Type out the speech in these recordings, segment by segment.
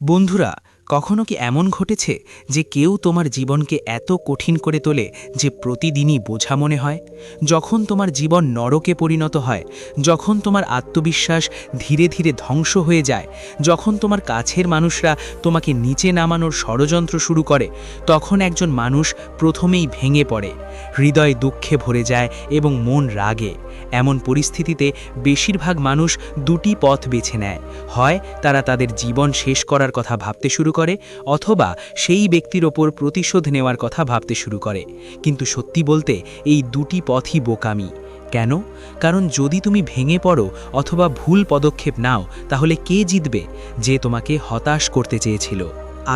বন্ধুরা, কখনো কি এমন ঘটেছে যে কেউ তোমার জীবনকে এত কঠিন করে তোলে যে প্রতিদিনই বোঝা মনে হয়? যখন তোমার জীবন নরকে পরিণত হয়, যখন তোমার আত্মবিশ্বাস ধীরে ধীরে ধ্বংস হয়ে যায়, যখন তোমার কাছের মানুষরা তোমাকে নিচে নামানোর ষড়যন্ত্র শুরু করে, তখন একজন মানুষ প্রথমেই ভেঙে পড়ে, হৃদয় দুঃখে ভরে যায় এবং মন রাগে। এমন পরিস্থিতিতে বেশিরভাগ মানুষ দুটি পথ বেছে নেয়। হয় তারা তাদের জীবন শেষ করার কথা ভাবতে শুরু করে, অথবা সেই ব্যক্তির ওপর প্রতিশোধ নেওয়ার কথা ভাবতে শুরু করে। কিন্তু সত্যি বলতে এই দুটি পথই বোকামি। কেন? কারণ যদি তুমি ভেঙে পড়ো অথবা ভুল পদক্ষেপ নাও, তাহলে কে জিতবে? যে তোমাকে হতাশ করতে চেয়েছিল।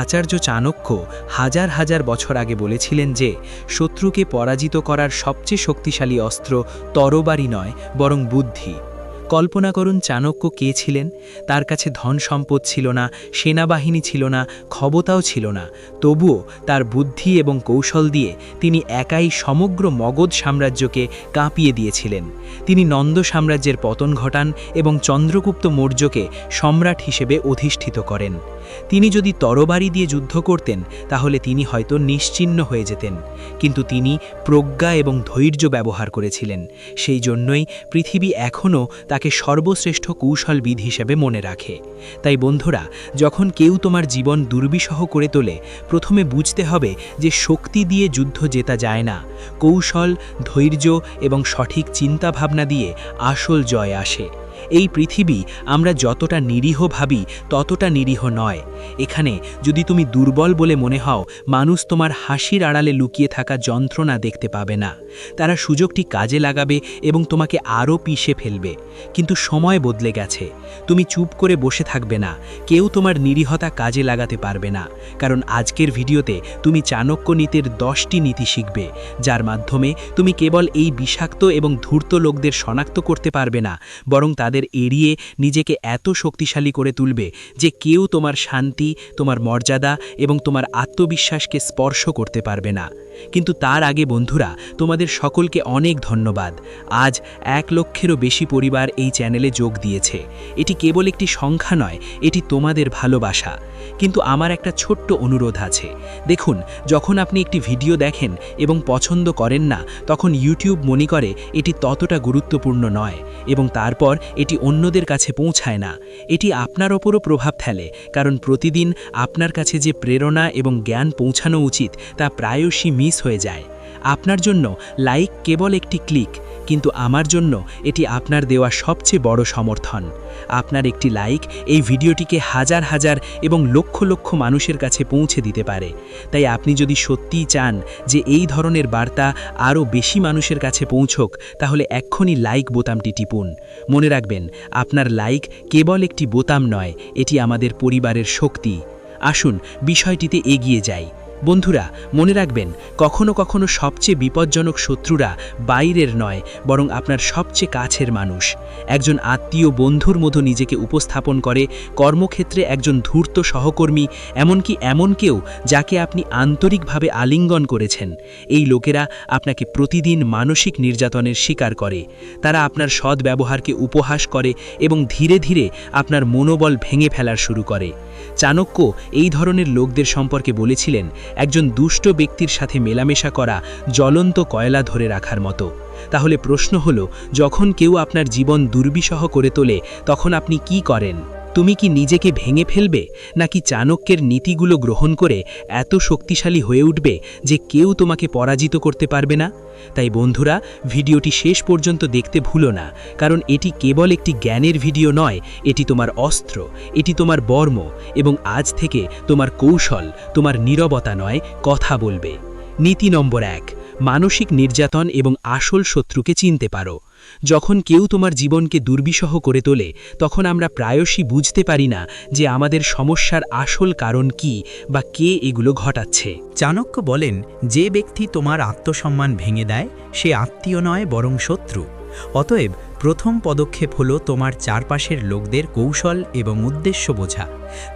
আচার্য চাণক্য হাজার হাজার বছর আগে বলেছিলেন যে শত্রুকে পরাজিত করার সবচেয়ে শক্তিশালী অস্ত্র তরবারি নয়, বরং বুদ্ধি। কল্পনা করুন, চাণক্য কে ছিলেন? তার কাছে ধন সম্পদ ছিল না, সেনাবাহিনী ছিল না, ক্ষমতাও ছিল না। তবুও তার বুদ্ধি এবং কৌশল দিয়ে তিনি একাই সমগ্র মগধ সাম্রাজ্যকে কাঁপিয়ে দিয়েছিলেন। তিনি নন্দ সাম্রাজ্যের পতন ঘটান এবং চন্দ্রগুপ্ত মৌর্যকে সম্রাট হিসেবে অধিষ্ঠিত করেন। তিনি যদি তরবারি দিয়ে যুদ্ধ করতেন, তাহলে তিনি হয়তো নিশ্চিহ্ন হয়ে যেতেন। কিন্তু তিনি প্রজ্ঞা এবং ধৈর্য ব্যবহার করেছিলেন। সেই জন্যই পৃথিবী এখনও তাকে সর্বশ্রেষ্ঠ কৌশলবিদ হিসেবে মনে রাখে। তাই বন্ধুরা, যখন কেউ তোমার জীবন দুর্বিষহ করে তোলে, প্রথমে বুঝতে হবে যে শক্তি দিয়ে যুদ্ধ জেতা যায় না। কৌশল, ধৈর্য এবং সঠিক চিন্তাভাবনা দিয়ে আসল জয় আসে। এই পৃথিবী আমরা যতটা নিরীহ ভাবি ততটা নিরীহ নয়। এখানে যদি তুমি দুর্বল বলে মনে হও, মানুষ তোমার হাসির আড়ালে লুকিয়ে থাকা যন্ত্রণা দেখতে পাবে না। তারা সুযোগটি কাজে লাগাবে এবং তোমাকে আরও পিষে ফেলবে। কিন্তু সময় বদলে গেছে। তুমি চুপ করে বসে থাকবে না। কেউ তোমার নিরীহতা কাজে লাগাতে পারবে না। কারণ আজকের ভিডিওতে তুমি চাণক্য নীতির 10টি নীতি শিখবে, যার মাধ্যমে তুমি কেবল এই বিষাক্ত এবং ধূর্ত লোকদের শনাক্ত করতে পারবে না, বরং তাদের এড়িয়ে নিজেকে এত শক্তিশালী করে তুলবে যে কেউ তোমার শান্তি, তোমার মর্যাদা এবং তোমার আত্মবিশ্বাসকে স্পর্শ করতে পারবে না। কিন্তু তার আগে বন্ধুরা, তোমাদের সকলকে অনেক ধন্যবাদ। আজ 1 লক্ষেরও বেশি পরিবার এই চ্যানেলে যোগ দিয়েছে। এটি কেবল একটি সংখ্যা নয়, এটি তোমাদের ভালোবাসা। কিন্তু আমার একটা ছোট্ট অনুরোধ আছে। দেখুন, যখন আপনি একটি ভিডিও দেখেন এবং পছন্দ করেন না, তখন ইউটিউব মনে করে এটি ততটা গুরুত্বপূর্ণ নয় এবং তারপর এটি অন্যদের কাছে পৌঁছায় না। এটি আপনার ওপরও প্রভাব ফেলে, কারণ প্রতিদিন আপনার কাছে যে প্রেরণা এবং জ্ঞান পৌঁছানো উচিত তা প্রায়শই মিস হয়ে যায়। আপনার জন্য লাইক কেবল একটি ক্লিক, কিন্তু আমার জন্য এটি আপনার দেওয়া সবচেয়ে বড় সমর্থন। আপনার একটি লাইক এই ভিডিওটিকে হাজার হাজার এবং লক্ষ লক্ষ মানুষের কাছে পৌঁছে দিতে পারে। তাই আপনি যদি সত্যিই চান যে এই ধরনের বার্তা আরও বেশি মানুষের কাছে পৌঁছক, তাহলে এক্ষুনি লাইক বোতামটি টিপুন। মনে রাখবেন, আপনার লাইক কেবল একটি বোতাম নয়, এটি আমাদের পরিবারের শক্তি। আসুন বিষয়টিতে এগিয়ে যাই। বন্ধুরা, মনে রাখবেন, কখনো কখনো সবচেয়ে বিপজ্জনক শত্রুরা বাইরের নয়, বরং আপনার সবচেয়ে কাছের মানুষ। একজন আত্মীয় বন্ধুর মতো নিজেকে উপস্থাপন করে, কর্মক্ষেত্রে একজন ধূর্ত সহকর্মী, এমনকি এমন কেউ যাকে আপনি আন্তরিকভাবে আলিঙ্গন করেছেন। এই লোকেরা আপনাকে প্রতিদিন মানসিক নির্যাতনের শিকার করে। তারা আপনার সৎ ব্যবহারকে উপহাস করে এবং ধীরে ধীরে আপনার মনোবল ভেঙে ফেলার শুরু করে। চাণক্য এই ধরনের লোকদের সম্পর্কে বলেছিলেন, একজন দুষ্ট ব্যক্তির সাথে মেলামেশা করা জ্বলন্ত কয়লা ধরে রাখার মতো। তাহলে প্রশ্ন হলো, যখন কেউ আপনার জীবন দুর্বিষহ করে তোলে, তখন আপনি কি করেন? তুমি কি নিজেকে ভেঙে ফেলবে, নাকি চাণক্যের নীতিগুলো গ্রহণ করে এত শক্তিশালী হয়ে উঠবে যে কেউ তোমাকে পরাজিত করতে পারবে না? তাই বন্ধুরা, ভিডিওটি শেষ পর্যন্ত দেখতে ভুলো না, কারণ এটি কেবল একটি জ্ঞানের ভিডিও নয়, এটি তোমার অস্ত্র, এটি তোমার বর্ম, এবং আজ থেকে তোমার কৌশল, তোমার নীরবতা নয়, কথা বলবে। নীতি নম্বর 1, মানসিক নির্যাতন এবং আসল শত্রুকে চিনতে পারো। যখন কেউ তোমার জীবনকে দুর্বিষহ করে তোলে, তখন আমরা প্রায়শই বুঝতে পারি না যে আমাদের সমস্যার আসল কারণ কি বা কে এগুলো ঘটাচ্ছে। চাণক্য বলেন, যে ব্যক্তি তোমার আত্মসম্মান ভেঙে দেয় সে আত্মীয় নয়, বরং শত্রু। অতএব প্রথম পদক্ষেপ হলো তোমার চারপাশের লোকদের কৌশল এবং উদ্দেশ্য বোঝা।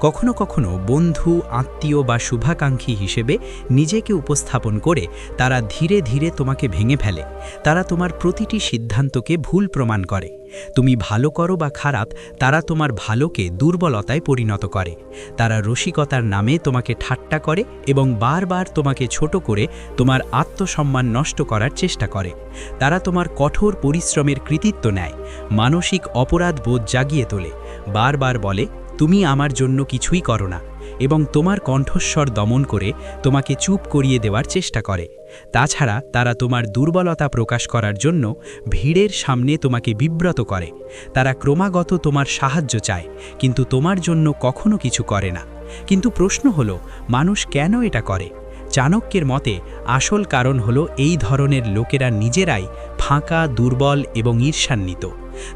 কখনো কখনো বন্ধু, আত্মীয় বা শুভাকাঙ্ক্ষী হিসেবে নিজেকে উপস্থাপন করে তারা ধীরে ধীরে তোমাকে ভেঙে ফেলে। তারা তোমার প্রতিটি সিদ্ধান্তকে ভুল প্রমাণ করে। তুমি ভালো করো বা খারাপ, তারা তোমার ভালোকে দুর্বলতায় পরিণত করে। তারা রসিকতার নামে তোমাকে ঠাট্টা করে এবং বারবার তোমাকে ছোট করে তোমার আত্মসম্মান নষ্ট করার চেষ্টা করে। তারা তোমার কঠোর পরিশ্রমের কৃতিত্ব নেয়, মানসিক অপরাধ বোধ জাগিয়ে তোলে, বারবার বলে তুমি আমার জন্য কিছুই করো না, এবং তোমার কণ্ঠস্বর দমন করে তোমাকে চুপ করিয়ে দেওয়ার চেষ্টা করে। তাছাড়া তারা তোমার দুর্বলতা প্রকাশ করার জন্য ভিড়ের সামনে তোমাকে বিব্রত করে। তারা ক্রমাগত তোমার সাহায্য চায়, কিন্তু তোমার জন্য কখনো কিছু করে না। কিন্তু প্রশ্ন হলো, মানুষ কেন এটা করে? চাণক্যের মতে আসল কারণ হলো এই ধরনের লোকেরা নিজেরাই ফাঁকা, দুর্বল এবং ঈর্ষান্বিত।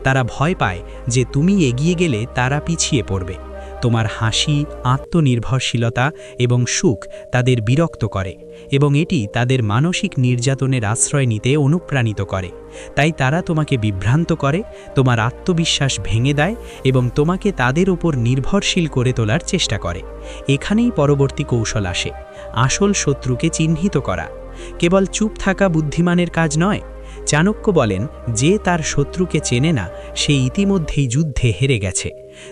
তারা ভয় পায় যে তুমি এগিয়ে গেলে তারা পিছিয়ে পড়বে। তোমার হাসি, আত্মনির্ভরশীলতা এবং সুখ তাদের বিরক্ত করে, এবং এটি তাদের মানসিক নির্যাতনের আশ্রয় নিতে অনুপ্রাণিত করে। তাই তারা তোমাকে বিভ্রান্ত করে, তোমার আত্মবিশ্বাস ভেঙে দেয় এবং তোমাকে তাদের উপর নির্ভরশীল করে তোলার চেষ্টা করে। এখানেই পরবর্তী কৌশল আসে, আসল শত্রুকে চিহ্নিত করা। কেবল চুপ থাকা বুদ্ধিমানের কাজ নয়। চাণক্য বলেন, যে তার শত্রুকে চেনে না সে ইতিমধ্যেই যুদ্ধে হেরে গেছে।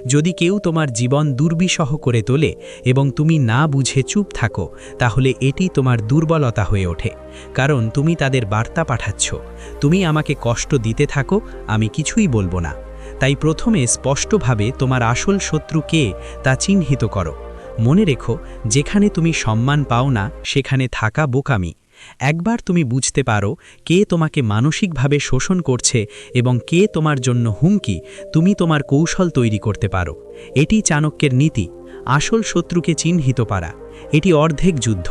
যদি কেউ তোমার জীবন দুর্বিষহ করে তোলে এবং তুমি না বুঝে চুপ থাকো, তাহলে এটি তোমার দুর্বলতা হয়ে ওঠে। কারণ তুমি তাদের বার্তা পাঠাচ্ছ, তুমি আমাকে কষ্ট দিতে থাকো, আমি কিছুই বলবো না। তাই প্রথমে স্পষ্টভাবে তোমার আসল শত্রু কে তা চিহ্নিত করো। মনে রেখো, যেখানে তুমি সম্মান পাও না সেখানে থাকা বোকামি। একবার তুমি বুঝতে পারো কে তোমাকে মানসিকভাবে শোষণ করছে এবং কে তোমার জন্য হুমকি, তুমি তোমার কৌশল তৈরি করতে পারো। এটি চাণক্যের নীতি, আসল শত্রুকে চিহ্নিত করা। এটি অর্ধেক যুদ্ধ।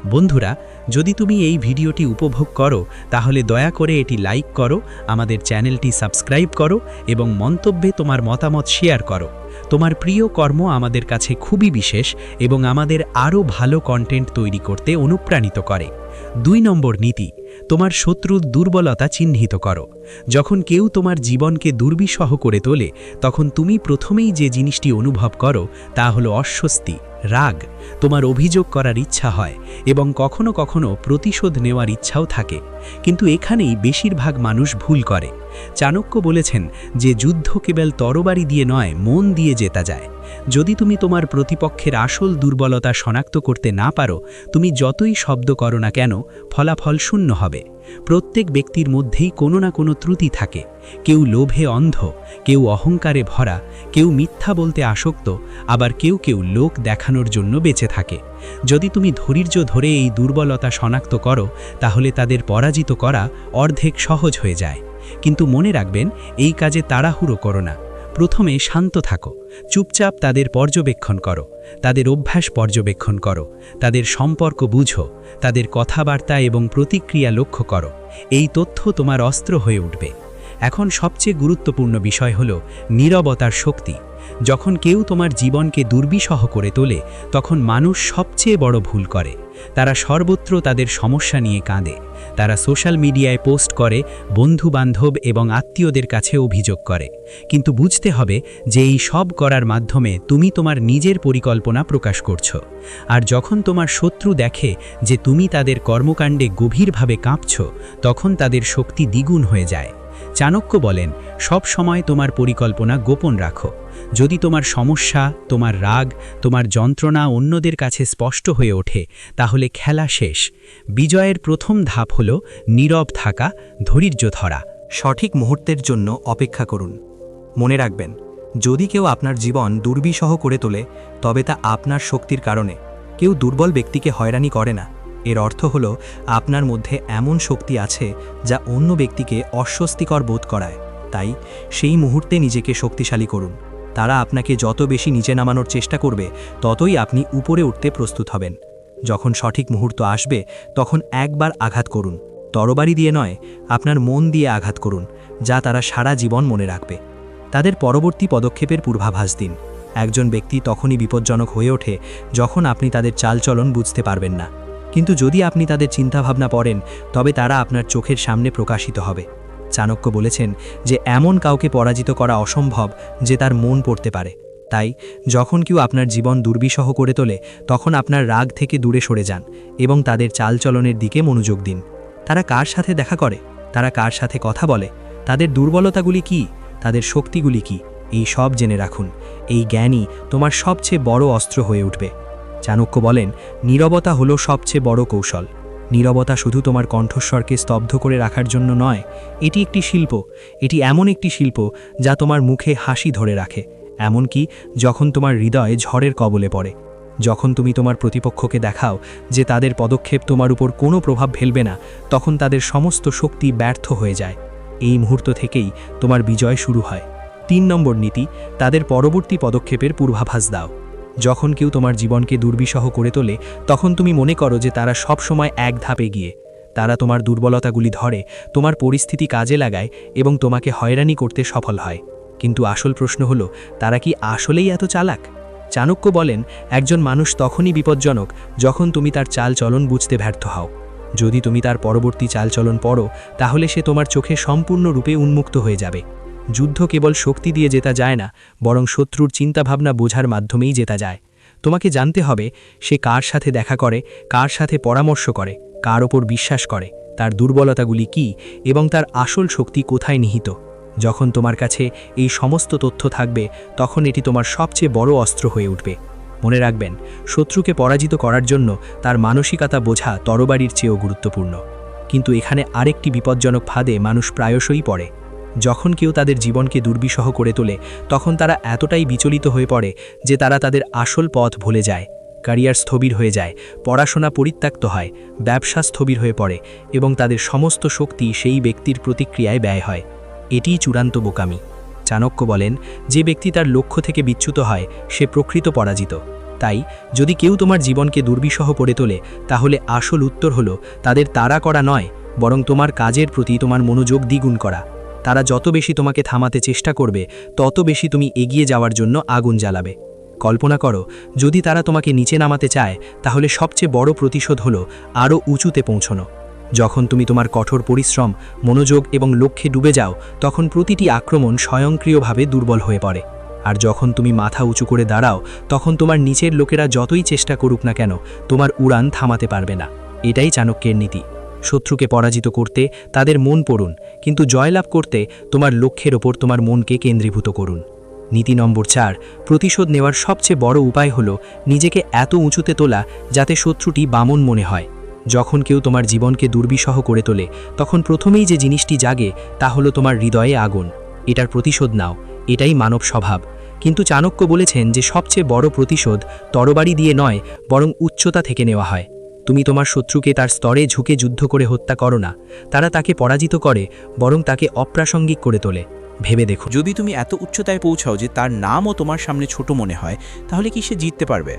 বন্ধুরা, যদি তুমি এই ভিডিওটি উপভোগ করো তাহলে দয়া করে এটি লাইক করো, আমাদের চ্যানেলটি সাবস্ক্রাইব করো এবং মন্তব্যে তোমার মতামত শেয়ার করো। তোমার প্রিয় কর্ম আমাদের কাছে খুবই বিশেষ এবং আমাদের আরও ভালো কন্টেন্ট তৈরি করতে অনুপ্রাণিত করে। 2 নম্বর নীতি, তোমার শত্রুর দুর্বলতা চিহ্নিত করো। যখন কেউ তোমার জীবনকে দুর্বিষহ করে তোলে, তখন তুমি প্রথমেই যে জিনিসটি অনুভব করো তা হলো অস্বস্তি, রাগ। তোমার অভিযোগ করার ইচ্ছা হয় এবং কখনো কখনো প্রতিশোধ নেওয়ার ইচ্ছাও থাকে। কিন্তু এখানেই বেশিরভাগ মানুষ ভুল করে। চাণক্য বলেছেন যে যুদ্ধ কেবল তরবারি দিয়ে নয়, মন দিয়ে জেতা যায়। যদি তুমি তোমার প্রতিপক্ষের আসল দুর্বলতা শনাক্ত করতে না পারো, তুমি যতই শব্দ করো না কেন, ফলাফল শূন্য হবে। প্রত্যেক ব্যক্তির মধ্যেই কোনো না কোনো ত্রুটি থাকে। কেউ লোভে অন্ধ, কেউ অহংকারে ভরা, কেউ মিথ্যা বলতে আসক্ত, আবার কেউ কেউ লোক দেখানোর জন্য বেঁচে থাকে। যদি তুমি ধৈর্য ধরে এই দুর্বলতা শনাক্ত করো, তাহলে তাদের পরাজিত করা অর্ধেক সহজ হয়ে যায়। কিন্তু মনে রাখবেন, এই কাজে তাড়াহুড়ো করো না। প্রথমে শান্ত থাকো, চুপচাপ তাদের পর্যবেক্ষণ করো, তাদের অভ্যাস পর্যবেক্ষণ করো, তাদের সম্পর্ক বুঝো, তাদের কথাবার্তা এবং প্রতিক্রিয়া লক্ষ্য করো। এই তথ্য তোমার অস্ত্র হয়ে উঠবে। এখন সবচেয়ে গুরুত্বপূর্ণ বিষয় হলো নীরবতার শক্তি। যখন কেউ তোমার জীবনকে দুর্বিষহ করে তোলে, তখন মানুষ সবচেয়ে বড় ভুল করে। তারা সর্বত্র তাদের সমস্যা নিয়ে কাঁদে। তারা সোশ্যাল মিডিয়ায় পোস্ট করে, বন্ধু-বান্ধব এবং আত্মীয়দের কাছে অভিযোগ করে। কিন্তু বুঝতে হবে যে এই সব করার মাধ্যমে তুমি তোমার নিজের পরিকল্পনা প্রকাশ করছো। আর যখন তোমার শত্রু দেখে যে তুমি তাদের কর্মকাণ্ডে গভীরভাবে কাঁপছো, তখন তাদের শক্তি দ্বিগুণ হয়ে যায়। চাণক্য বলেন, সব সময় তোমার পরিকল্পনা গোপন রাখো। যদি তোমার সমস্যা, তোমার রাগ, তোমার যন্ত্রণা অন্যদের কাছে স্পষ্ট হয়ে ওঠে, তাহলে খেলা শেষ। বিজয়ের প্রথম ধাপ হল নীরব থাকা, ধৈর্য ধরা। সঠিক মুহূর্তের জন্য অপেক্ষা করুন। মনে রাখবেন, যদি কেউ আপনার জীবন দুর্বিষহ করে তোলে, তবে তা আপনার শক্তির কারণে। কেউ দুর্বল ব্যক্তিকে হয়রানি করে না। এর অর্থ হলো আপনার মধ্যে এমন শক্তি আছে যা অন্য ব্যক্তিকে অস্বস্তিকর বোধ করায়। তাই সেই মুহূর্তে নিজেকে শক্তিশালী করুন। তারা আপনাকে যত বেশি নিচে নামানোর চেষ্টা করবে, ততই আপনি উপরে উঠতে প্রস্তুত হবেন। যখন সঠিক মুহূর্ত আসবে, তখন একবার আঘাত করুন। তরবারি দিয়ে নয়, আপনার মন দিয়ে আঘাত করুন, যা তারা সারা জীবন মনে রাখবে। তাদের পরবর্তী পদক্ষেপের পূর্বাভাস দিন। একজন ব্যক্তি তখনই বিপজ্জনক হয়ে ওঠে যখন আপনি তাদের চালচলন বুঝতে পারবেন না। কিন্তু যদি আপনি তাদের চিন্তাভাবনা পড়েন, তবে তারা আপনার চোখের সামনে প্রকাশিত হবে। চাণক্য বলেছেন যে এমন কাউকে পরাজিত করা অসম্ভব যে তার মন পড়তে পারে। তাই যখন কেউ আপনার জীবন দুর্বিষহ করে তোলে তখন আপনার রাগ থেকে দূরে সরে যান এবং তাদের চালচলনের দিকে মনোযোগ দিন। তারা কার সাথে দেখা করে, তারা কার সাথে কথা বলে, তাদের দুর্বলতাগুলি কি, তাদের শক্তিগুলি কি, এই সব জেনে রাখুন। এই জ্ঞানই তোমার সবচেয়ে বড় অস্ত্র হয়ে উঠবে। চাণক্য বলেন, নীরবতা হলো সবচেয়ে বড় কৌশল। নীরবতা শুধু তোমার কণ্ঠস্বরকে স্তব্ধ করে রাখার জন্য নয়, এটি একটি শিল্প। এটি এমন একটি শিল্প যা তোমার মুখে হাসি ধরে রাখে, এমনকি যখন তোমার হৃদয় ঝড়ের কবলে পড়ে। যখন তুমি তোমার প্রতিপক্ষকে দেখাও যে তাদের পদক্ষেপ তোমার উপর কোনো প্রভাব ফেলবে না, তখন তাদের সমস্ত শক্তি ব্যর্থ হয়ে যায়। এই মুহূর্ত থেকেই তোমার বিজয় শুরু হয়। 3 নম্বর নীতি, তাদের পরবর্তী পদক্ষেপের পূর্বাভাস দাও। যখন কেউ তোমার জীবনকে দুর্বিষহ করে তোলে তখন তুমি মনে করো যে তারা সব সময় এক ধাপ এগিয়ে। তারা তোমার দুর্বলতাগুলি ধরে, তোমার পরিস্থিতি কাজে লাগায় এবং তোমাকে হয়রানি করতে সফল হয়। কিন্তু আসল প্রশ্ন হলো, তারা কি আসলেই এত চালাক? চাণক্য বলেন, একজন মানুষ তখনই বিপজ্জনক যখন তুমি তার চালচলন বুঝতে ব্যর্থ হও। যদি তুমি তার পরবর্তী চালচলন পড়ো তাহলে সে তোমার চোখে সম্পূর্ণরূপে উন্মুক্ত হয়ে যাবে। যুদ্ধ কেবল শক্তি দিয়ে জেতা যায় না, বরং শত্রুর চিন্তাভাবনা বোঝার মাধ্যমেই জেতা যায়। তোমাকে জানতে হবে সে কার সাথে দেখা করে, কার সাথে পরামর্শ করে, কার ওপর বিশ্বাস করে, তার দুর্বলতাগুলি কি এবং তার আসল শক্তি কোথায় নিহিত। যখন তোমার কাছে এই সমস্ত তথ্য থাকবে তখন এটি তোমার সবচেয়ে বড় অস্ত্র হয়ে উঠবে। মনে রাখবেন, শত্রুকে পরাজিত করার জন্য তার মানসিকতা বোঝা তরবারির চেয়েও গুরুত্বপূর্ণ। কিন্তু এখানে আরেকটি বিপজ্জনক ফাঁদে মানুষ প্রায়শই পড়ে। যখন কেউ তাদের জীবনকে দুর্বিষহ করে তোলে তখন তারা এতটাই বিচলিত হয়ে পড়ে যে তারা তাদের আসল পথ ভুলে যায়। ক্যারিয়ার স্থবির হয়ে যায়, পড়াশোনা পরিত্যক্ত হয়, ব্যবসা স্থবির হয়ে পড়ে এবং তাদের সমস্ত শক্তি সেই ব্যক্তির প্রতিক্রিয়ায় ব্যয় হয়। এটিই চূড়ান্ত বোকামি। চাণক্য বলেন, যে ব্যক্তি তার লক্ষ্য থেকে বিচ্যুত হয় সে প্রকৃত পরাজিত। তাই যদি কেউ তোমার জীবনকে দুর্বিষহ করে তোলে তাহলে আসল উত্তর হলো তাদের তাড়া করা নয়, বরং তোমার কাজের প্রতি তোমার মনোযোগ দ্বিগুণ করা। তারা যত বেশি তোমাকে থামাতে চেষ্টা করবে তত বেশি তুমি এগিয়ে যাওয়ার জন্য আগুন জ্বালাবে। কল্পনা করো, যদি তারা তোমাকে নিচে নামাতে চায় তাহলে সবচেয়ে বড় প্রতিশোধ হলো আরও উঁচুতে পৌঁছানো। যখন তুমি তোমার কঠোর পরিশ্রম, মনোযোগ এবং লক্ষ্যে ডুবে যাও তখন প্রতিটি আক্রমণ স্বয়ংক্রিয়ভাবে দুর্বল হয়ে পড়ে। আর যখন তুমি মাথা উঁচু করে দাঁড়াও তখন তোমার নিচের লোকেরা যতই চেষ্টা করুক না কেন তোমার উড়ান থামাতে পারবে না। এটাই চাণক্যের নীতি। শত্রুকে পরাজিত করতে তাদের মন পড়ুন, কিন্তু জয়লাভ করতে তোমার লক্ষ্যের ওপর তোমার মনকে কেন্দ্রীভূত করুন। নীতি নম্বর 4, প্রতিশোধ নেওয়ার সবচেয়ে বড় উপায় হলো নিজেকে এত উঁচুতে তোলা যাতে শত্রুটি বামন মনে হয়। যখন কেউ তোমার জীবনকে দুর্বিষহ করে তোলে তখন প্রথমেই যে জিনিসটি জাগে তা হলো তোমার হৃদয়ে আগুন। এটার প্রতিশোধ নাও, এটাই মানব স্বভাব। কিন্তু চাণক্য বলেছেন যে সবচেয়ে বড় প্রতিশোধ তরবারি দিয়ে নয়, বরং উচ্চতা থেকে নেওয়া হয়। তুমি তোমার শত্রুকে তার স্তরে ঝুঁকে যুদ্ধ করে হত্যা করো না, তারা তাকে পরাজিত করে, বরং তাকে অপ্রাসঙ্গিক করে তোলে। ভেবে দেখো, যদি তুমি এত উচ্চতায় পৌঁছাও যে তার নামও তোমার সামনে ছোট মনে হয়, তাহলে কি সে জিততে পারবে?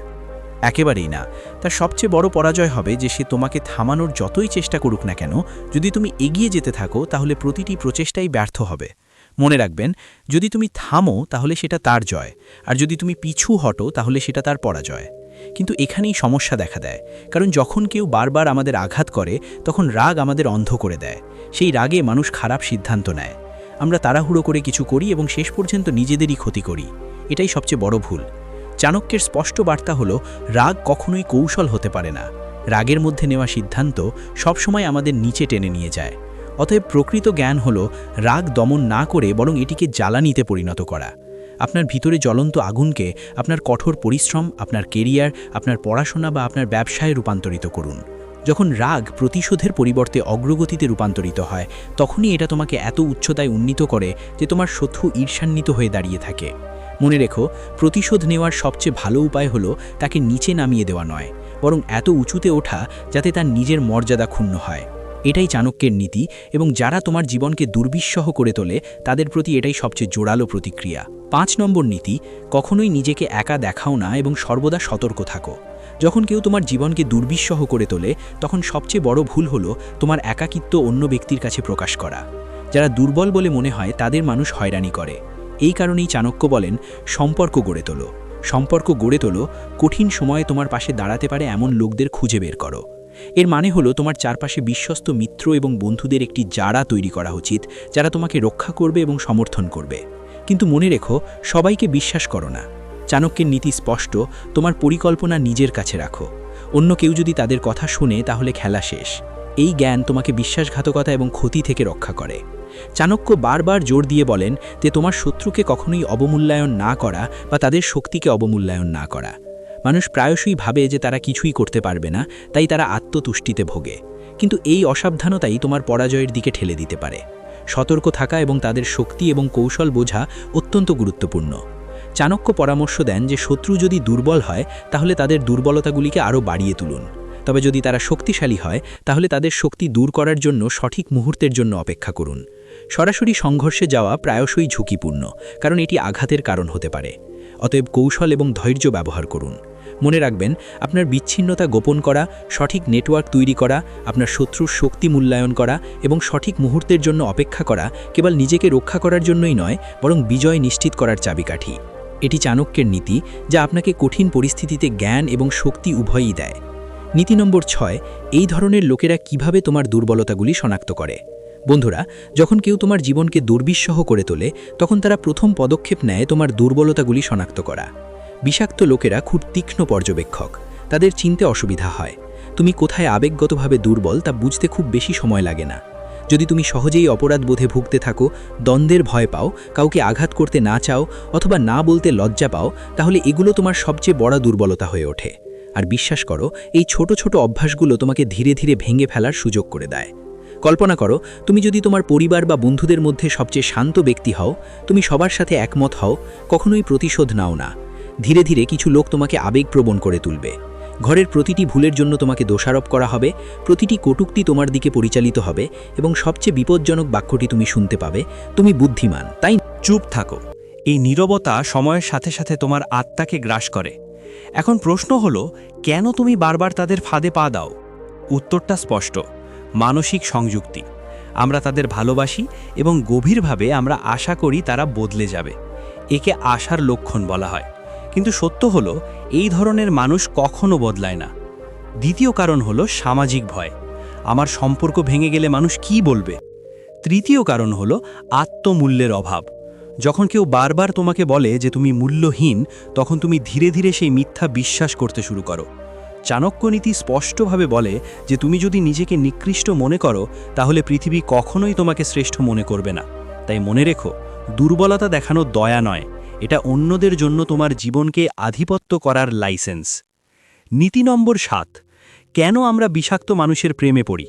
একেবারেই না। তার সবচেয়ে বড় পরাজয় হবে যে সে তোমাকে থামানোর যতই চেষ্টা করুক না কেন, যদি তুমি এগিয়ে যেতে থাকো তাহলে প্রতিটি প্রচেষ্টাই ব্যর্থ হবে। মনে রাখবেন, যদি তুমি থামো তাহলে সেটা তার জয়, আর যদি তুমি পিছু হটো তাহলে সেটা তার পরাজয়। কিন্তু এখানেই সমস্যা দেখা দেয়, কারণ যখন কেউ বারবার আমাদের আঘাত করে তখন রাগ আমাদের অন্ধ করে দেয়। সেই রাগে মানুষ খারাপ সিদ্ধান্ত নেয়। আমরা তাড়াহুড়ো করে কিছু করি এবং শেষ পর্যন্ত নিজেদেরই ক্ষতি করি। এটাই সবচেয়ে বড় ভুল। চাণক্যের স্পষ্ট বার্তা হলো, রাগ কখনোই কৌশল হতে পারে না। রাগের মধ্যে নেওয়া সিদ্ধান্ত সবসময় আমাদের নিচে টেনে নিয়ে যায়। অতএব প্রকৃত জ্ঞান হলো রাগ দমন না করে বরং এটিকে জ্বালানিতে পরিণত করা। আপনার ভিতরে জ্বলন্ত আগুনকে আপনার কঠোর পরিশ্রম, আপনার কেরিয়ার, আপনার পড়াশোনা বা আপনার ব্যবসায় রূপান্তরিত করুন। যখন রাগ প্রতিশোধের পরিবর্তে অগ্রগতিতে রূপান্তরিত হয় তখনই এটা তোমাকে এত উচ্চতায় উন্নীত করে যে তোমার শত্রু ঈর্ষান্বিত হয়ে দাঁড়িয়ে থাকে। মনে রেখো, প্রতিশোধ নেওয়ার সবচেয়ে ভালো উপায় হলো তাকে নিচে নামিয়ে দেওয়া নয়, বরং এত উঁচুতে ওঠা যাতে তার নিজের মর্যাদা ক্ষুণ্ণ হয়। এটাই চাণক্যের নীতি, এবং যারা তোমার জীবনকে দুর্বিষহ করে তোলে তাদের প্রতি এটাই সবচেয়ে জোরালো প্রতিক্রিয়া। 5 নম্বর নীতি, কখনোই নিজেকে একা দেখাও না এবং সর্বদা সতর্ক থাকো। যখন কেউ তোমার জীবনকে দুর্বিষহ করে তোলে তখন সবচেয়ে বড় ভুল হলো তোমার একাকিত্ব অন্য ব্যক্তির কাছে প্রকাশ করা। যারা দুর্বল বলে মনে হয় তাদের মানুষ হয়রানি করে। এই কারণেই চাণক্য বলেন, সম্পর্ক গড়ে তোলো। সম্পর্ক গড়ে তোলো, কঠিন সময়ে তোমার পাশে দাঁড়াতে পারে এমন লোকদের খুঁজে বের করো। এর মানে হলো তোমার চারপাশে বিশ্বস্ত মিত্র এবং বন্ধুদের একটি জাড়া তৈরি করা উচিত, যারা তোমাকে রক্ষা করবে এবং সমর্থন করবে। কিন্তু মনে রেখো, সবাইকে বিশ্বাস করো না। চাণক্যের নীতি স্পষ্ট, তোমার পরিকল্পনা নিজের কাছে রাখো। অন্য কেউ যদি তাদের কথা শুনে তাহলে খেলা শেষ। এই জ্ঞান তোমাকে বিশ্বাসঘাতকতা এবং ক্ষতি থেকে রক্ষা করে। চাণক্য বারবার জোর দিয়ে বলেন যে তোমার শত্রুকে কখনোই অবমূল্যায়ন না করা বা তাদের শক্তিকে অবমূল্যায়ন না করা। মানুষ প্রায়শই ভাবে যে তারা কিছুই করতে পারবে না, তাই তারা আত্মতুষ্টিতে ভোগে। কিন্তু এই অসাবধানতাই তোমার পরাজয়ের দিকে ঠেলে দিতে পারে। সতর্ক থাকা এবং তাদের শক্তি এবং কৌশল বোঝা অত্যন্ত গুরুত্বপূর্ণ। চাণক্য পরামর্শ দেন যে শত্রু যদি দুর্বল হয় তাহলে তাদের দুর্বলতাগুলিকে আরও বাড়িয়ে তুলুন। তবে যদি তারা শক্তিশালী হয় তাহলে তাদের শক্তি দূর করার জন্য সঠিক মুহূর্তের জন্য অপেক্ষা করুন। সরাসরি সংঘর্ষে যাওয়া প্রায়শই ঝুঁকিপূর্ণ, কারণ এটি আঘাতের কারণ হতে পারে। অতএব কৌশল এবং ধৈর্য ব্যবহার করুন। মনে রাখবেন, আপনার বিচ্ছিন্নতা গোপন করা, সঠিক নেটওয়ার্ক তৈরি করা, আপনার শত্রুর শক্তি মূল্যায়ন করা এবং সঠিক মুহূর্তের জন্য অপেক্ষা করা কেবল নিজেকে রক্ষা করার জন্যই নয়, বরং বিজয় নিশ্চিত করার চাবিকাঠি। এটি চাণক্যের নীতি, যা আপনাকে কঠিন পরিস্থিতিতে জ্ঞান এবং শক্তি উভয়ই দেয়। নীতি নম্বর 6, এই ধরনের লোকেরা কিভাবে তোমার দুর্বলতাগুলি শনাক্ত করে। বন্ধুরা, যখন কেউ তোমার জীবনকে দুর্বিষহ করে তোলে, তখন তারা প্রথম পদক্ষেপ নেয় তোমার দুর্বলতাগুলি শনাক্ত করা। বিষাক্ত লোকেরা খুব তীক্ষ্ণ পর্যবেক্ষক, তাদের চিনতে অসুবিধা হয়। তুমি কোথায় আবেগগতভাবে দুর্বল তা বুঝতে খুব বেশি সময় লাগে না। যদি তুমি সহজেই অপরাধবোধে ভুগতে থাকো, দ্বন্দ্বের ভয় পাও, কাউকে আঘাত করতে না চাও অথবা না বলতে লজ্জা পাও, তাহলে এগুলো তোমার সবচেয়ে বড় দুর্বলতা হয়ে ওঠে। আর বিশ্বাস করো, এই ছোট ছোট অভ্যাসগুলো তোমাকে ধীরে ধীরে ভেঙে ফেলার সুযোগ করে দেয়। কল্পনা করো, তুমি যদি তোমার পরিবার বা বন্ধুদের মধ্যে সবচেয়ে শান্ত ব্যক্তি হও, তুমি সবার সাথে একমত হও, কখনোই প্রতিশোধ নাও না। ধীরে ধীরে কিছু লোক তোমাকে আবেগপ্রবণ করে তুলবে। ঘরের প্রতিটি ভুলের জন্য তোমাকে দোষারোপ করা হবে, প্রতিটি কটূক্তি তোমার দিকে পরিচালিত হবে এবং সবচেয়ে বিপজ্জনক বাক্যটি তুমি শুনতে পাবে, তুমি বুদ্ধিমান, তাই চুপ থাকো। এই নীরবতা সময়ের সাথে সাথে তোমার আত্মাকে গ্রাস করে। এখন প্রশ্ন হলো, কেন তুমি বারবার তাদের ফাঁদে পা দাও? উত্তরটা স্পষ্ট, মানসিক সংযুক্তি। আমরা তাদের ভালোবাসি এবং গভীরভাবে আমরা আশা করি তারা বদলে যাবে। একে আশার লক্ষণ বলা হয়। কিন্তু সত্য হলো, এই ধরনের মানুষ কখনো বদলায় না। দ্বিতীয় কারণ হলো সামাজিক ভয়। আমার সম্পর্ক ভেঙে গেলে মানুষ কি বলবে? তৃতীয় কারণ হলো আত্মমূল্যের অভাব। যখন কেউ বারবার তোমাকে বলে যে তুমি মূল্যহীন, তখন তুমি ধীরে ধীরে সেই মিথ্যা বিশ্বাস করতে শুরু করো। চাণক্য নীতি স্পষ্টভাবে বলে যে তুমি যদি নিজেকে নিকৃষ্ট মনে করো, তাহলে পৃথিবী কখনোই তোমাকে শ্রেষ্ঠ মনে করবে না। তাই মনে রেখো, দুর্বলতা দেখানো দয়া নয়, এটা অন্যদের জন্য তোমার জীবনকে আধিপত্য করার লাইসেন্স। নীতি নম্বর 7, কেন আমরা বিষাক্ত মানুষের প্রেমে পড়ি?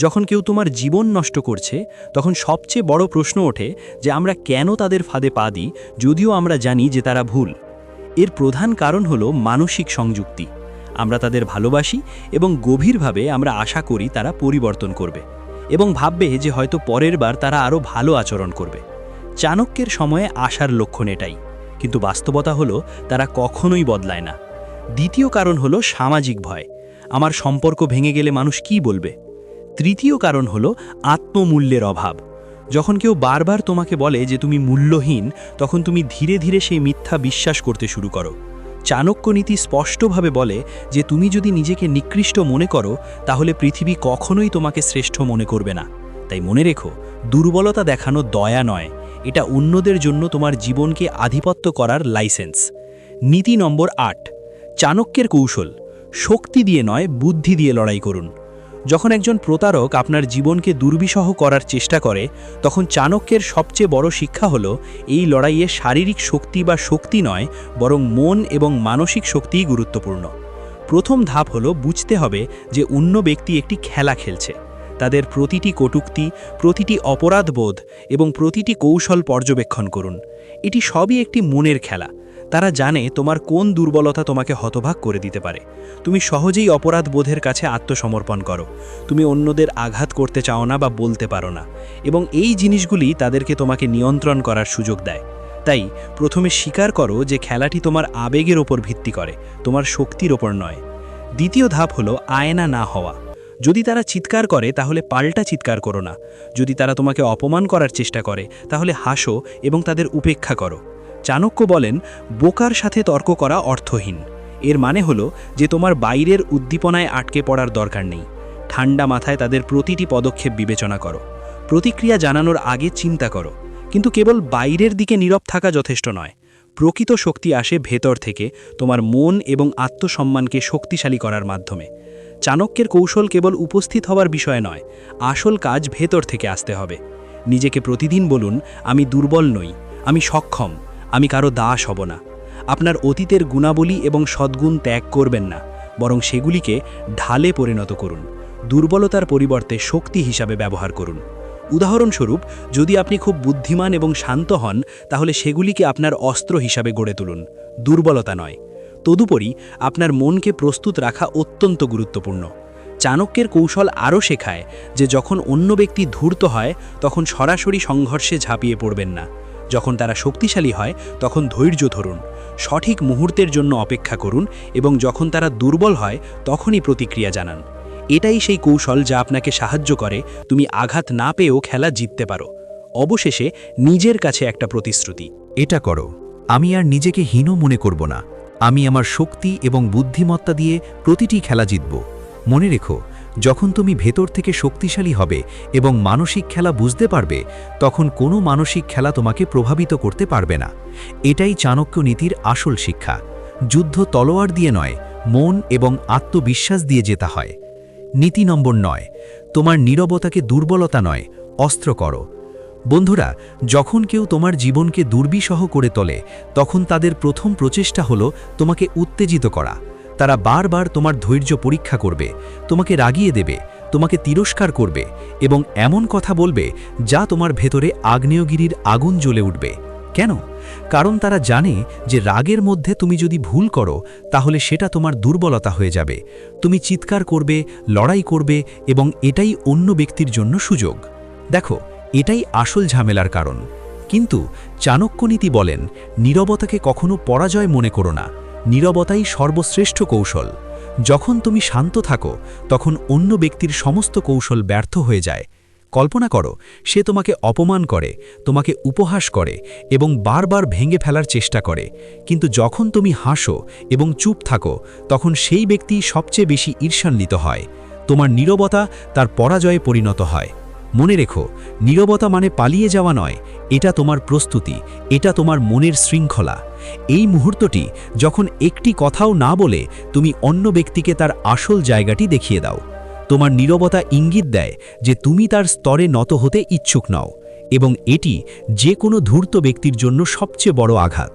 যখন কেউ তোমার জীবন নষ্ট করছে, তখন সবচেয়ে বড় প্রশ্ন ওঠে যে আমরা কেন তাদের ফাঁদে পা দিই, যদিও আমরা জানি যে তারা ভুল। এর প্রধান কারণ হলো মানসিক সংযুক্তি। আমরা তাদের ভালোবাসি এবং গভীরভাবে আমরা আশা করি তারা পরিবর্তন করবে এবং ভাববে যে হয়তো পরের বার তারা আরও ভালো আচরণ করবে। চাণক্যের সময়ে আশার লক্ষণ এটাই, কিন্তু বাস্তবতা হলো তারা কখনোই বদলায় না। দ্বিতীয় কারণ হলো সামাজিক ভয়। আমার সম্পর্ক ভেঙে গেলে মানুষ কি বলবে? তৃতীয় কারণ হলো আত্মমূল্যের অভাব। যখন কেউ বারবার তোমাকে বলে যে তুমি মূল্যহীন, তখন তুমি ধীরে ধীরে সেই মিথ্যা বিশ্বাস করতে শুরু করো। চাণক্য নীতি স্পষ্টভাবে বলে যে তুমি যদি নিজেকে নিকৃষ্ট মনে করো, তাহলে পৃথিবী কখনোই তোমাকে শ্রেষ্ঠ মনে করবে না। তাই মনে রেখো, দুর্বলতা দেখানো দয়া নয়, এটা অন্যদের জন্য তোমার জীবনকে আধিপত্য করার লাইসেন্স। নীতি নম্বর 8, চাণক্যের কৌশল। শক্তি দিয়ে নয়, বুদ্ধি দিয়ে লড়াই করুন। যখন একজন প্রতারক আপনার জীবনকে দুর্বিষহ করার চেষ্টা করে, তখন চাণক্যের সবচেয়ে বড় শিক্ষা হলো এই লড়াইয়ে শারীরিক শক্তি বা শক্তি নয়, বরং মন এবং মানসিক শক্তিই গুরুত্বপূর্ণ। প্রথম ধাপ হলো বুঝতে হবে যে অন্য ব্যক্তি একটি খেলা খেলছে। তাদের প্রতিটি কটূক্তি, প্রতিটি অপরাধবোধ এবং প্রতিটি কৌশল পর্যবেক্ষণ করুন। এটি সবই একটি মনের খেলা। তারা জানে তোমার কোন দুর্বলতা তোমাকে হতভাগ করে দিতে পারে। তুমি সহজেই অপরাধবোধের কাছে আত্মসমর্পণ করো। তুমি অন্যদের আঘাত করতে চাও না বা বলতে পারো না, এবং এই জিনিসগুলি তাদেরকে তোমাকে নিয়ন্ত্রণ করার সুযোগ দেয়। তাই প্রথমে স্বীকার করো যে খেলাটি তোমার আবেগের ওপর ভিত্তি করে, তোমার শক্তির ওপর নয়। দ্বিতীয় ধাপ হলো আয়না না হওয়া। যদি তারা চিৎকার করে তাহলে পাল্টা চিৎকার করো না। যদি তারা তোমাকে অপমান করার চেষ্টা করে তাহলে হাসো এবং তাদের উপেক্ষা করো। চাণক্য বলেন, বোকার সাথে তর্ক করা অর্থহীন। এর মানে হলো যে তোমার বাইরের উদ্দীপনায় আটকে পড়ার দরকার নেই। ঠান্ডা মাথায় তাদের প্রতিটি পদক্ষেপ বিবেচনা করো। প্রতিক্রিয়া জানানোর আগে চিন্তা করো। কিন্তু কেবল বাইরের দিকে নীরব থাকা যথেষ্ট নয়। প্রকৃত শক্তি আসে ভেতর থেকে, তোমার মন এবং আত্মসম্মানকে শক্তিশালী করার মাধ্যমে। চাণক্যের কৌশল কেবল উপস্থিত হওয়ার বিষয় নয়, আসল কাজ ভেতর থেকে আসতে হবে। নিজেকে প্রতিদিন বলুন, আমি দুর্বল নই, আমি সক্ষম, আমি কারো দাস হব না। আপনার অতীতের গুণাবলী এবং সদ্গুণ ত্যাগ করবেন না, বরং সেগুলিকে ঢালে পরিণত করুন। দুর্বলতার পরিবর্তে শক্তি হিসাবে ব্যবহার করুন। উদাহরণস্বরূপ, যদি আপনি খুব বুদ্ধিমান এবং শান্ত হন, তাহলে সেগুলিকে আপনার অস্ত্র হিসাবে গড়ে তুলুন, দুর্বলতা নয়। তদুপরি আপনার মনকে প্রস্তুত রাখা অত্যন্ত গুরুত্বপূর্ণ। চাণক্যের কৌশল আরও শেখায় যে যখন অন্য ব্যক্তি ধূর্ত হয়, তখন সরাসরি সংঘর্ষে ঝাঁপিয়ে পড়বেন না। যখন তারা শক্তিশালী হয়, তখন ধৈর্য ধরুন, সঠিক মুহূর্তের জন্য অপেক্ষা করুন, এবং যখন তারা দুর্বল হয়, তখনই প্রতিক্রিয়া জানান। এটাই সেই কৌশল যা আপনাকে সাহায্য করে তুমি আঘাত না পেয়েও খেলা জিততে পারো। অবশেষে নিজের কাছে একটা প্রতিশ্রুতি। এটা করো, আমি আর নিজেকে হীন মনে করব না। আমি আমার শক্তি এবং বুদ্ধিমত্তা দিয়ে প্রতিটি খেলা জিতব। মনে রেখো, যখন তুমি ভেতর থেকে শক্তিশালী হবে এবং মানসিক খেলা বুঝতে পারবে, তখন কোনো মানসিক খেলা তোমাকে প্রভাবিত করতে পারবে না। এটাই চাণক্য নীতির আসল শিক্ষা। যুদ্ধ তলোয়ার দিয়ে নয়, মন এবং আত্মবিশ্বাস দিয়ে জেতা হয়। নীতি নম্বর 9, তোমার নীরবতাকে দুর্বলতা নয়, অস্ত্র করো। বন্ধুরা, যখন কেউ তোমার জীবনকে দুর্বিষহ করে তোলে, তখন তাদের প্রথম প্রচেষ্টা হলো তোমাকে উত্তেজিত করা। তারা বারবার তোমার ধৈর্য পরীক্ষা করবে, তোমাকে রাগিয়ে দেবে, তোমাকে তিরস্কার করবে এবং এমন কথা বলবে যা তোমার ভেতরে আগ্নেয়গিরির আগুন জ্বলে উঠবে। কেন? কারণ তারা জানে যে রাগের মধ্যে তুমি যদি ভুল করো, তাহলে সেটা তোমার দুর্বলতা হয়ে যাবে। তুমি চিৎকার করবে, লড়াই করবে এবং এটাই অন্য ব্যক্তির জন্য সুযোগ। দেখো, এটাই আসল ঝামেলার কারণ। কিন্তু চাণক্যনীতি বলেন, নীরবতাকে কখনো পরাজয় মনে করো না, নীরবতাই সর্বশ্রেষ্ঠ কৌশল। যখন তুমি শান্ত থাকো, তখন অন্য ব্যক্তির সমস্ত কৌশল ব্যর্থ হয়ে যায়। কল্পনা করো, সে তোমাকে অপমান করে, তোমাকে উপহাস করে এবং বারবার ভেঙে ফেলার চেষ্টা করে। কিন্তু যখন তুমি হাসো এবং চুপ থাকো, তখন সেই ব্যক্তি সবচেয়ে বেশি ঈর্ষান্বিত হয়। তোমার নীরবতা তার পরাজয়ে পরিণত হয়। মনে রেখো, নীরবতা মানে পালিয়ে যাওয়া নয়, এটা তোমার প্রস্তুতি, এটা তোমার মনের শৃঙ্খলা। এই মুহূর্তটি যখন একটি কথাও না বলে তুমি অন্য ব্যক্তিকে তার আসল জায়গাটি দেখিয়ে দাও। তোমার নীরবতা ইঙ্গিত দেয় যে তুমি তার স্তরে নত হতে ইচ্ছুক নও, এবং এটি যে কোনো ধূর্ত ব্যক্তির জন্য সবচেয়ে বড় আঘাত।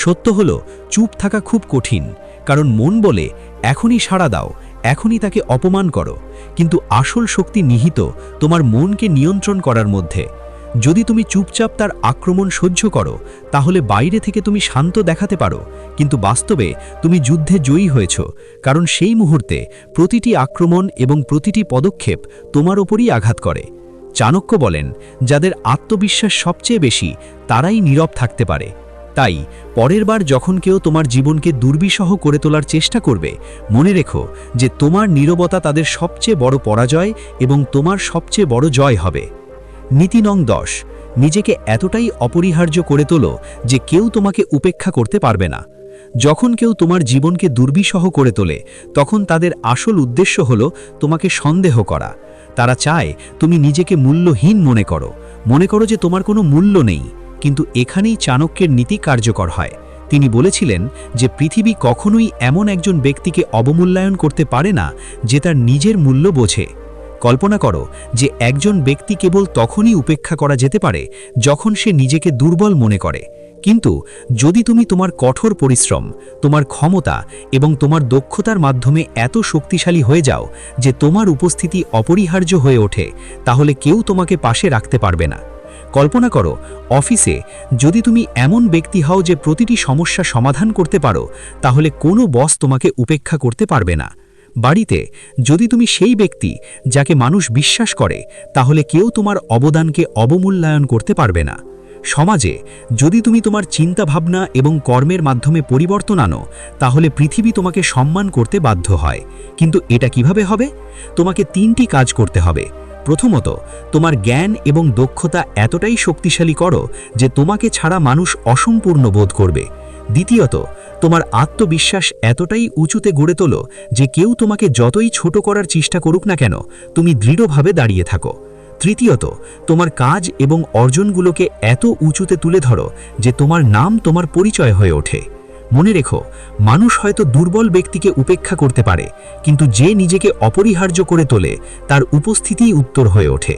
সত্য হলো, চুপ থাকা খুব কঠিন, কারণ মন বলে এখনই সাড়া দাও, এখনই তাকে অপমান করো। কিন্তু আসল শক্তি নিহিত তোমার মনকে নিয়ন্ত্রণ করার মধ্যে। যদি তুমি চুপচাপ তার আক্রমণ সহ্য করো, তাহলে বাইরে থেকে তুমি শান্ত দেখাতে পারো, কিন্তু বাস্তবে তুমি যুদ্ধে জয়ী হয়েছ, কারণ সেই মুহূর্তে প্রতিটি আক্রমণ এবং প্রতিটি পদক্ষেপ তোমার ওপরই আঘাত করে। চাণক্য বলেন, যাদের আত্মবিশ্বাস সবচেয়ে বেশি, তারাই নীরব থাকতে পারে। তাই পরের বার যখন কেউ তোমার জীবনকে দুর্বিষহ করে তোলার চেষ্টা করবে, মনে রেখো যে তোমার নীরবতা তাদের সবচেয়ে বড় পরাজয় এবং তোমার সবচেয়ে বড় জয় হবে। নীতি নং 10, নিজেকে এতটাই অপরিহার্য করে তোলো যে কেউ তোমাকে উপেক্ষা করতে পারবে না। যখন কেউ তোমার জীবনকে দুর্বিষহ করে তোলে, তখন তাদের আসল উদ্দেশ্য হলো তোমাকে সন্দেহ করা। তারা চায় তুমি নিজেকে মূল্যহীন মনে করো যে তোমার কোনো মূল্য নেই। কিন্তু এখানেই চাণক্যের নীতি কার্যকর হয়। তিনি বলেছিলেন যে পৃথিবী কখনোই এমন একজন ব্যক্তিকে অবমূল্যায়ন করতে পারে না যে তার নিজের মূল্য বোঝে। কল্পনা করো যে একজন ব্যক্তি কেবল তখনই উপেক্ষা করা যেতে পারে যখন সে নিজেকে দুর্বল মনে করে। কিন্তু যদি তুমি তোমার কঠোর পরিশ্রম, তোমার ক্ষমতা এবং তোমার দক্ষতার মাধ্যমে এত শক্তিশালী হয়ে যাও যে তোমার উপস্থিতি অপরিহার্য হয়ে ওঠে, তাহলে কেউ তোমাকে পাশে রাখতে পারবে না। কল্পনা করো, অফিসে যদি তুমি এমন ব্যক্তি হও যে প্রতিটি সমস্যা সমাধান করতে পারো, তাহলে কোনো বস তোমাকে উপেক্ষা করতে পারবে না। বাড়িতে যদি তুমি সেই ব্যক্তি যাকে মানুষ বিশ্বাস করে, তাহলে কেউ তোমার অবদানকে অবমূল্যায়ন করতে পারবে না। সমাজে যদি তুমি তোমার চিন্তাভাবনা এবং কর্মের মাধ্যমে পরিবর্তন আনো, তাহলে পৃথিবী তোমাকে সম্মান করতে বাধ্য হয়। কিন্তু এটা কিভাবে হবে? তোমাকে 3টি কাজ করতে হবে। প্রথমত, তোমার জ্ঞান এবং দক্ষতা এতটাই শক্তিশালী করো যে তোমাকে ছাড়া মানুষ অসম্পূর্ণ বোধ করবে। দ্বিতীয়ত, তোমার আত্মবিশ্বাস এতটাই উঁচুতে গড়ে তোলো যে কেউ তোমাকে যতই ছোট করার চেষ্টা করুক না কেন, তুমি দৃঢ়ভাবে দাঁড়িয়ে থাকো। তৃতীয়ত, তোমার কাজ এবং অর্জনগুলোকে এত উঁচুতে তুলে ধরো যে তোমার নাম তোমার পরিচয় হয়ে ওঠে। মনে রেখো, মানুষ হয়তো দুর্বল ব্যক্তিকে উপেক্ষা করতে পারে, কিন্তু যে নিজেকে অপরিহার্য করে তোলে তার উপস্থিতিই উত্তর হয়ে ওঠে।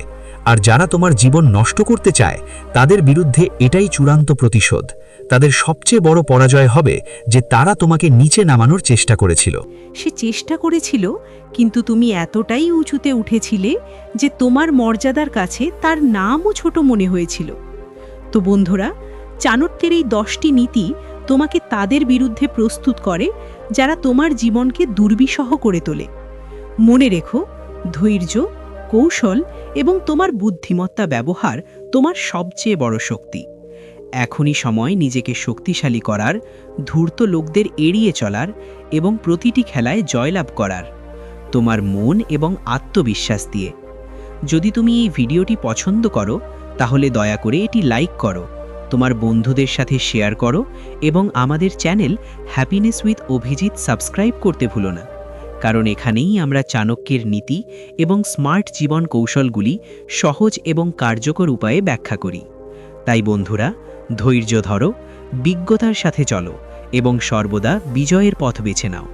আর যারা তোমার জীবন নষ্ট করতে চায় তাদের বিরুদ্ধে এটাই চূড়ান্ত প্রতিশোধ। তাদের সবচেয়ে বড় পরাজয় হবে যে তারা তোমাকে নিচে নামানোর চেষ্টা করেছিল। সে চেষ্টা করেছিল, কিন্তু তুমি এতটাই উঁচুতে উঠেছিলে যে তোমার মর্যাদার কাছে তার নামও ছোট মনে হয়েছিল। তো বন্ধুরা, চাণক্যের এই 10টি নীতি তোমাকে তাদের বিরুদ্ধে প্রস্তুত করে যারা তোমার জীবনকে দুর্বিষহ করে তোলে। মনে রেখো, ধৈর্য, কৌশল এবং তোমার বুদ্ধিমত্তা ব্যবহার তোমার সবচেয়ে বড় শক্তি। এখনই সময় নিজেকে শক্তিশালী করার, ধূর্ত লোকদের এড়িয়ে চলার এবং প্রতিটি খেলায় জয়লাভ করার, তোমার মন এবং আত্মবিশ্বাস দিয়ে। যদি তুমি এই ভিডিওটি পছন্দ করো তাহলে দয়া করে এটি লাইক করো, তোমার বন্ধুদের সাথে শেয়ার করো এবং আমাদের channel happiness with Abhijit subscribe করতে ভুলো না। কারণ এখানেই আমরা চাণক্যের নীতি এবং স্মার্ট জীবন কৌশলগুলি সহজ এবং কার্যকর উপায়ে ব্যাখ্যা করি। তাই বন্ধুরা, ধৈর্য ধরো, বিজ্ঞতার সাথে চলো এবং সর্বদা বিজয়ের পথ বেছে নাও।